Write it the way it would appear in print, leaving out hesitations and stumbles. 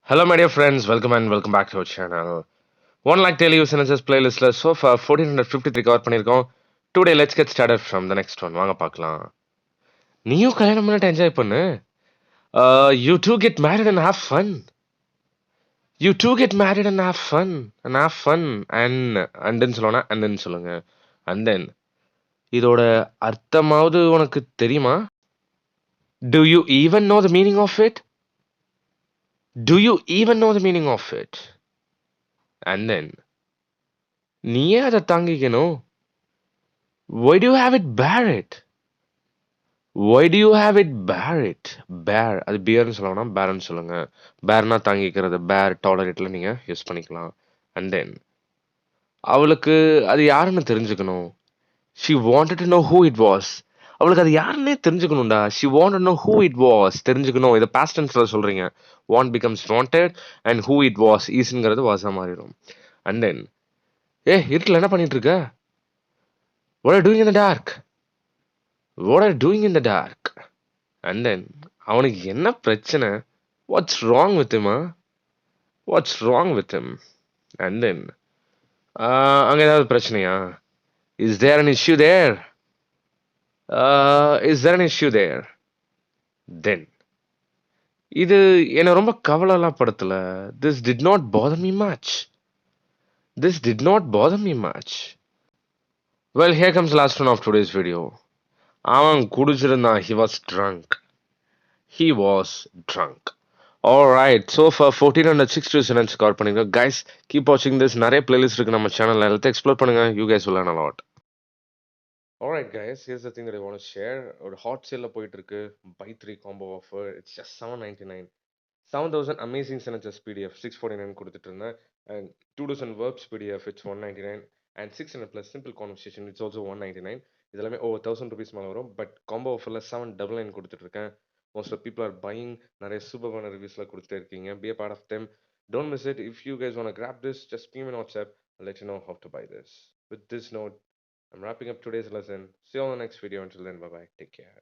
Hello, my dear friends. Welcome and welcome back to our channel. One like daily use sentences playlist so far 1453 cover பண்ணியிருக்கோம். Today let's get started from the next one. வாங்க பார்க்கலாம். நீயும் கல்யாணம் பண்ணிட்டு enjoy பண்ணு. You two get married and have fun. You two get married and have fun. And have fun. And then சொல்லணும் and then சொல்லுங்க. And then இதோட அர்த்தமாவது உனக்கு தெரியுமா? Do you even know the meaning of it? Do you even know the meaning of it? And then நீயே அதை தாங்கிக்கணும். Why do you have it bear it? Why do you have it bear it? Bear அது பியர்னு சொல்லணும்னா பேர்னு சொல்லுங்க. பேர்னா தாங்கிக்கிறது. பேர் டாலரேட்ல நீங்க use பண்ணிக்கலாம். அண்ட் தென் அவளுக்கு அது யாருன்னு தெரிஞ்சுக்கணும். She wanted to know who it was. அவளுக்கு அது யாருன்னே தெரிஞ்சுக்கணும்டா. She wanted to know who it was. தெரிஞ்சுக்கணும். இதை past tenseல சொல்றீங்க. Want becomes wanted and who it was isங்கிறது வாசா மாறிடும். அண்ட் தென் இருட்டில் என்ன பண்ணிட்டு இருக்க? What are you doing in the dark? What are you doing in the dark? And then அவனுக்கு என்ன பிரச்சனை? What's wrong with him? What's wrong with him? And then அங்க ஏதாவது பிரச்சனையா? Is there an issue there? Is there an issue there? Then இது என்ன ரொம்ப கவலைலாம் படுத்தல. This did not bother me much. This did not bother me much. Well, here comes the last one of today's video. அவன் குடிச்சிருந்தான். He was drunk. He was drunk. Alright, so for 1460 students score பண்ணுங்க. Guys, keep watching this. நிறைய playlist இருக்கு நம்ம சேனல்ல. எல்லாத்தையும் explore பண்ணுங்க. You guys will learn a lot. Alright guys, here's the thing that I want to share. ஒரு hot sale போயிட்டு இருக்கு. Buy 3 combo offer. It's just 799. 7000 amazing sentences PDF 649 கொடுத்துட்டு இருந்தேன். And 2000 verbs PDF it's 199. And 600 plus simple conversation it's also 199. இதெல்லாமே over 1000 rupees மேல வரும். But combo offerல 799 கொடுத்துட்டு இருக்கேன். Most of people are buying. நிறைய சூப்பரான ரிவ்யூஸ்லாம் கொடுத்துட்டே இருக்கீங்க. Be a part of them. Don't miss it. If you guys want to grab this, just ping me on WhatsApp. I'll let you know how to buy this. With this note, I'm wrapping up today's lesson. See you on the next video. Until then, bye bye. Take care.